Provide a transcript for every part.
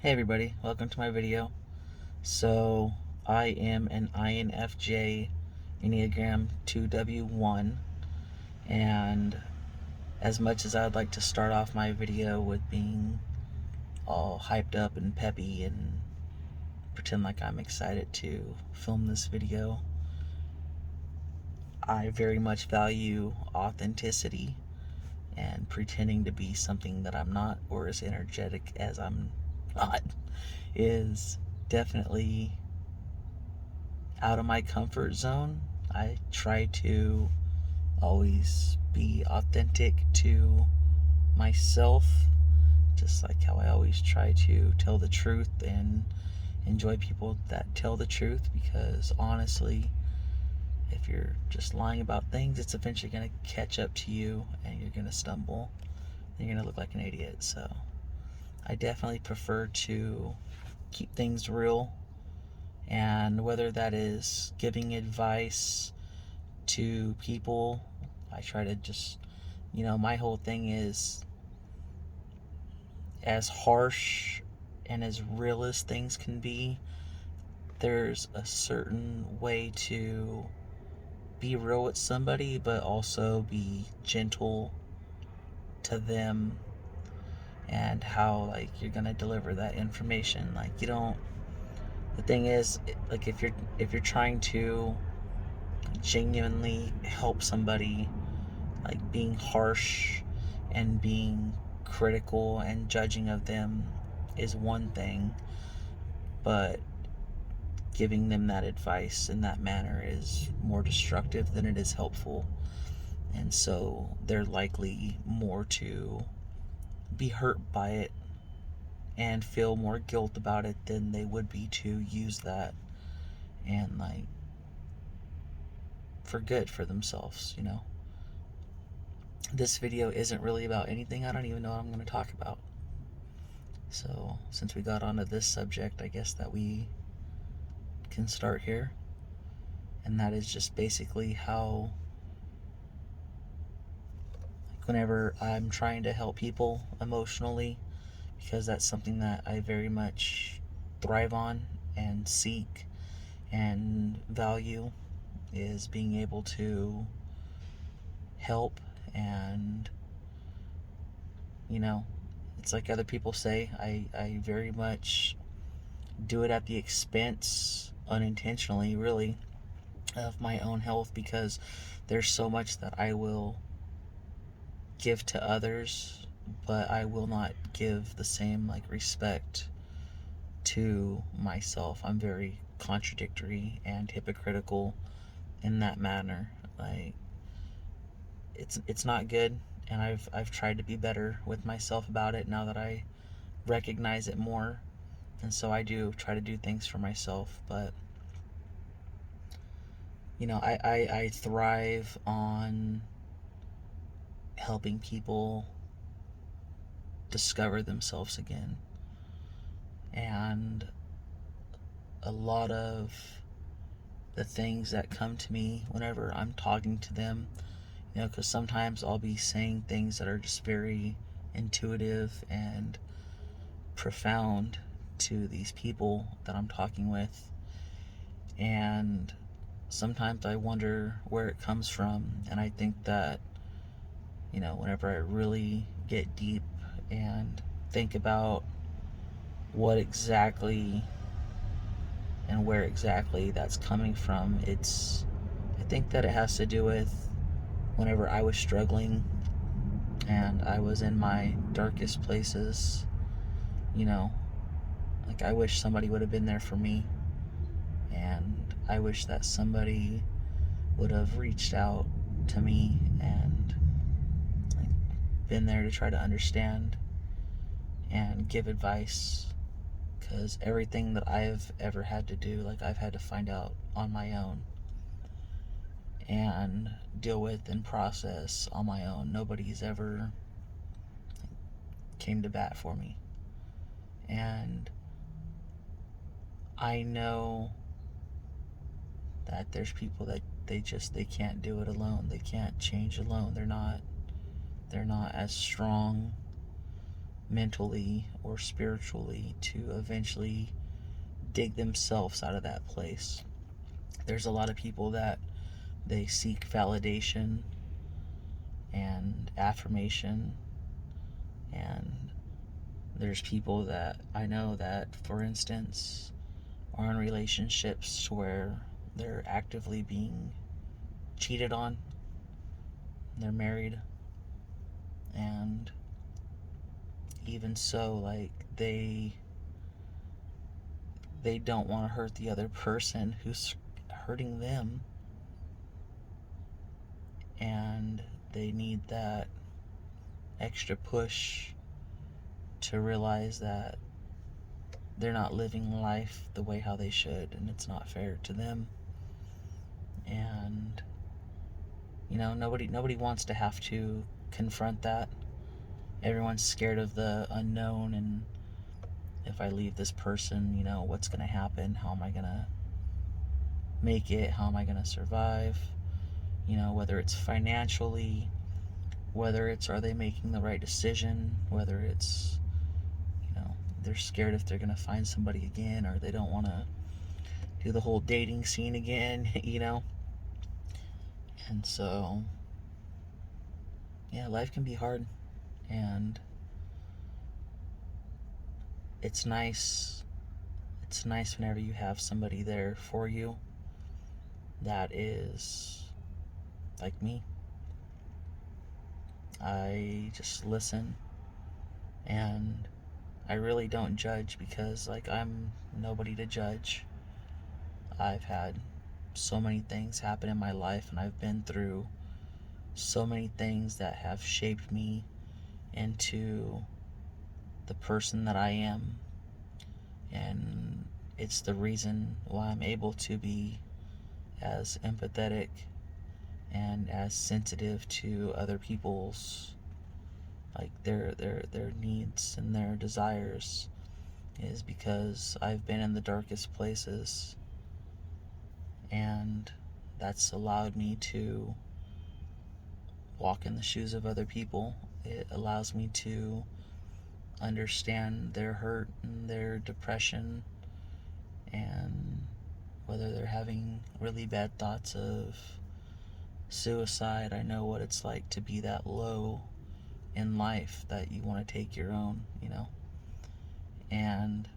Hey everybody, welcome to my video. So, I am an INFJ enneagram 2W1, and as much as I'd like to start off my video with being all hyped up and peppy and pretend like I'm excited to film this video, I very much value authenticity, and pretending to be something that I'm not, or as energetic as I'm not, is definitely out of my comfort zone. I try to always be authentic to myself, just like how I always try to tell the truth and enjoy people that tell the truth, because honestly, if you're just lying about things, it's eventually going to catch up to you and you're going to stumble and you're going to look like an idiot. So I definitely prefer to keep things real, and whether that is giving advice to people, I try to just, my whole thing is as harsh and as real as things can be. There's a certain way to be real with somebody, but also be gentle to them, and how, like, you're gonna deliver that information. Like, you don't. The thing is, like, if you're trying to genuinely help somebody, like, being harsh and being critical and judging of them is one thing, but giving them that advice in that manner is more destructive than it is helpful. And so they're likely more to be hurt by it and feel more guilt about it than they would be to use that and, like, for good for themselves. This video isn't really about anything. I don't even know what I'm going to talk about. So, since we got onto this subject, I guess that we can start here. And that is just basically how, like, whenever I'm trying to help people emotionally, because that's something that I very much thrive on and seek and value, is being able to help. And it's like other people say, I very much do it at the expense, unintentionally really, of my own health, because there's so much that I will give to others, but I will not give the same, like, respect to myself. I'm very contradictory and hypocritical in that manner. Like, it's not good, and I've tried to be better with myself about it now that I recognize it more. And so I do try to do things for myself, but I thrive on helping people discover themselves again. And a lot of the things that come to me whenever I'm talking to them, because sometimes I'll be saying things that are just very intuitive and profound to these people that I'm talking with. And sometimes I wonder where it comes from. And I think that, whenever I really get deep and think about what exactly and where exactly that's coming from, I think that it has to do with whenever I was struggling and I was in my darkest places. Like, I wish somebody would have been there for me, and I wish that somebody would have reached out to me and, like, been there to try to understand and give advice, because everything that I've ever had to do, like, I've had to find out on my own and deal with and process on my own. Nobody's ever came to bat for me. And I know that there's people that they can't do it alone. They can't change alone. They're not as strong mentally or spiritually to eventually dig themselves out of that place. There's a lot of people that they seek validation and affirmation, and there's people that I know that, for instance, are in relationships where they're actively being cheated on. They're married, and even so, like, they don't want to hurt the other person who's hurting them, and they need that extra push to realize that they're not living life the way how they should, and it's not fair to them. And nobody wants to have to confront that. Everyone's scared of the unknown, and if I leave this person, what's going to happen? How am I going to make it? How am I going to survive? Whether it's financially, whether it's are they making the right decision, whether it's they're scared if they're going to find somebody again, or they don't want to do the whole dating scene again. And so, yeah, life can be hard, and it's nice whenever you have somebody there for you that is like me. I just listen, and I really don't judge, because I'm nobody to judge. I've had so many things happen in my life, and I've been through so many things that have shaped me into the person that I am, and it's the reason why I'm able to be as empathetic and as sensitive to other people's, like, their needs and their desires, is because I've been in the darkest places, and that's allowed me to walk in the shoes of other people. It allows me to understand their hurt and their depression, and whether they're having really bad thoughts of suicide. I know what it's like to be that low in life that you want to take your own, and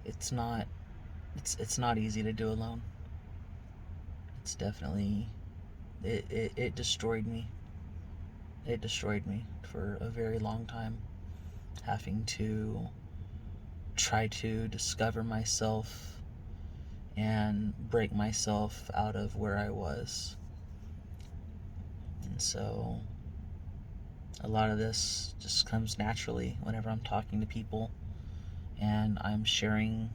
it's not easy to do alone. It's definitely it destroyed me. It destroyed me for a very long time, having to try to discover myself and break myself out of where I was. And so a lot of this just comes naturally whenever I'm talking to people and I'm sharing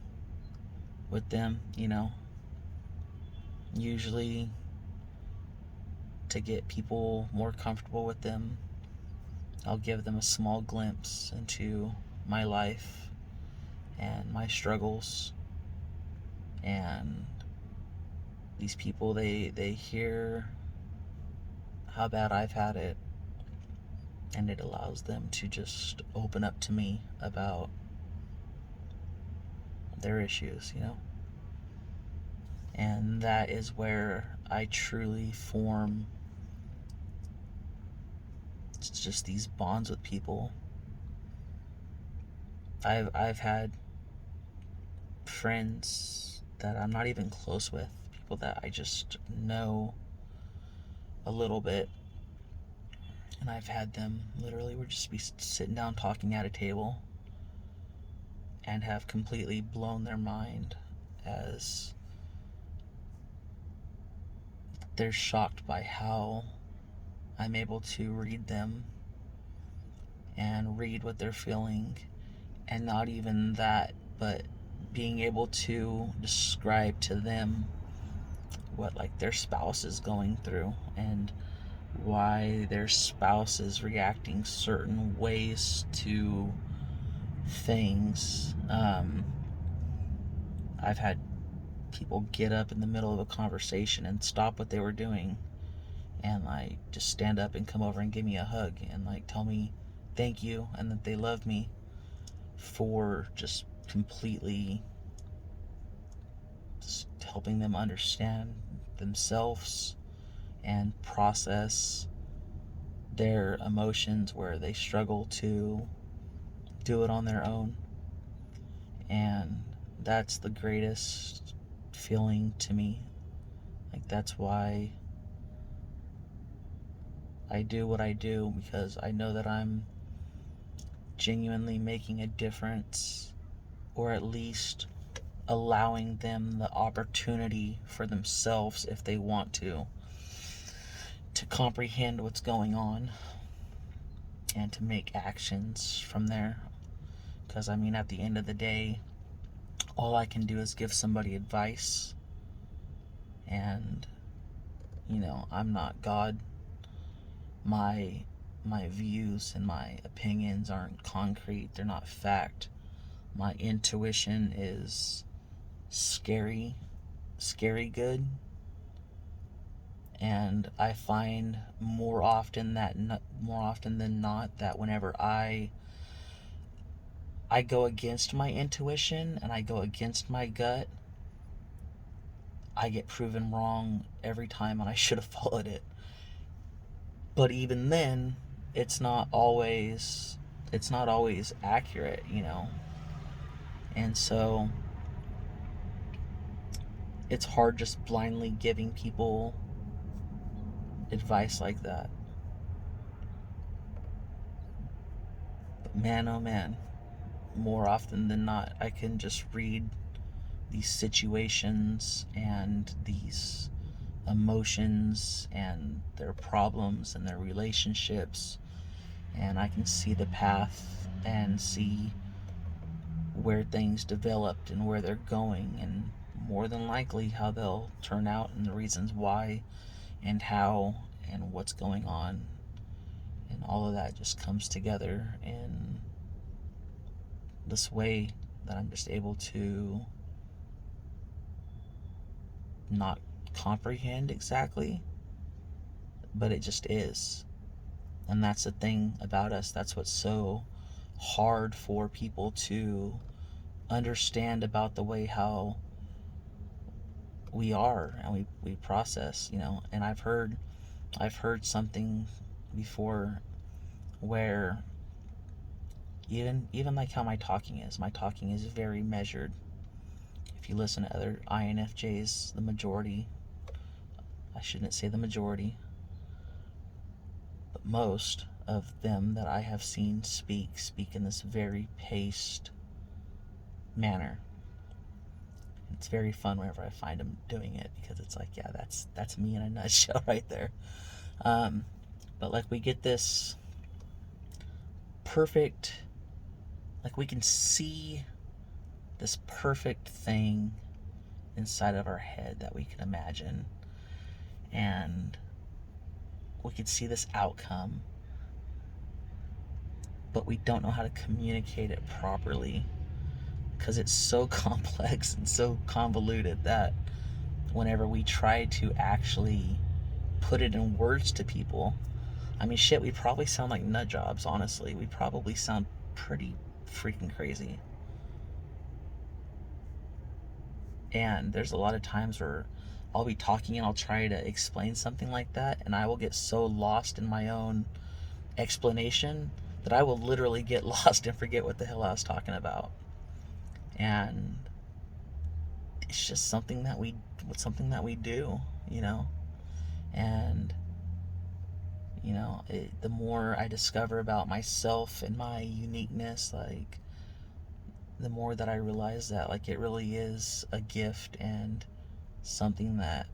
with them, usually to get people more comfortable with them. I'll give them a small glimpse into my life and my struggles, and these people, they hear how bad I've had it, and it allows them to just open up to me about their issues, and that is where I truly form just these bonds with people. I've had friends that I'm not even close with, people that I just know a little bit, and I've had them literally, we'll just be sitting down talking at a table and have completely blown their mind, as they're shocked by how I'm able to read them and read what they're feeling, and not even that, but being able to describe to them what their spouse is going through and why their spouse is reacting certain ways to things. I've had people get up in the middle of a conversation and stop what they were doing and like just stand up and come over and give me a hug and like tell me thank you and that they love me for just completely just helping them understand themselves and process their emotions where they struggle to do it on their own. And that's the greatest feeling to me. Like, that's why I do what I do, because I know that I'm genuinely making a difference, or at least allowing them the opportunity for themselves, if they want to comprehend what's going on and to make actions from there. Because, I mean, at the end of the day, all I can do is give somebody advice. And, I'm not God. My views and my opinions aren't concrete. They're not fact. My intuition is scary good. And I find more often than not that whenever I go against my intuition and I go against my gut, I get proven wrong every time, and I should have followed it. But even then, it's not always accurate, And so it's hard just blindly giving people advice like that. But man, oh man, more often than not, I can just read these situations and these emotions and their problems and their relationships, and I can see the path and see where things developed and where they're going, and more than likely how they'll turn out and the reasons why and how and what's going on. And all of that just comes together in this way that I'm just able to not comprehend exactly, but it just is. And that's the thing about us. That's what's so hard for people to understand about the way how we are and we process, And I've heard something before where even like how my talking is very measured. If you listen to other INFJs, the majority, I shouldn't say the majority, but most of them that I have seen speak in this very paced manner. It's very fun whenever I find them doing it, because it's like, yeah, that's me in a nutshell right there. But like, we get this perfect, like, we can see this perfect thing inside of our head that we can imagine, and we could see this outcome, but we don't know how to communicate it properly, because it's so complex and so convoluted that whenever we try to actually put it in words to people, I mean, shit, we probably sound like nut jobs, honestly. We probably sound pretty freaking crazy. And there's a lot of times where I'll be talking and I'll try to explain something like that, and I will get so lost in my own explanation that I will literally get lost and forget what the hell I was talking about. And it's just something that we do, And the more I discover about myself and my uniqueness, like, the more that I realize that, like, it really is a gift and something that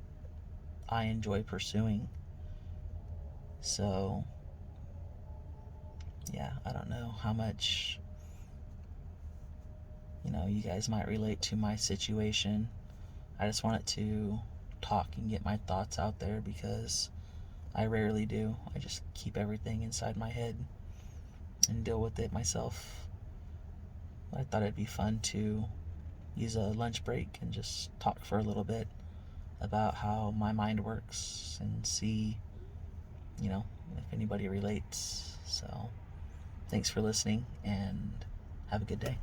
I enjoy pursuing. So, yeah, I don't know how much, you guys might relate to my situation. I just wanted to talk and get my thoughts out there, because I rarely do. I just keep everything inside my head and deal with it myself. I thought it'd be fun to use a lunch break and just talk for a little bit about how my mind works and see you know, if anybody relates. So thanks for listening and have a good day.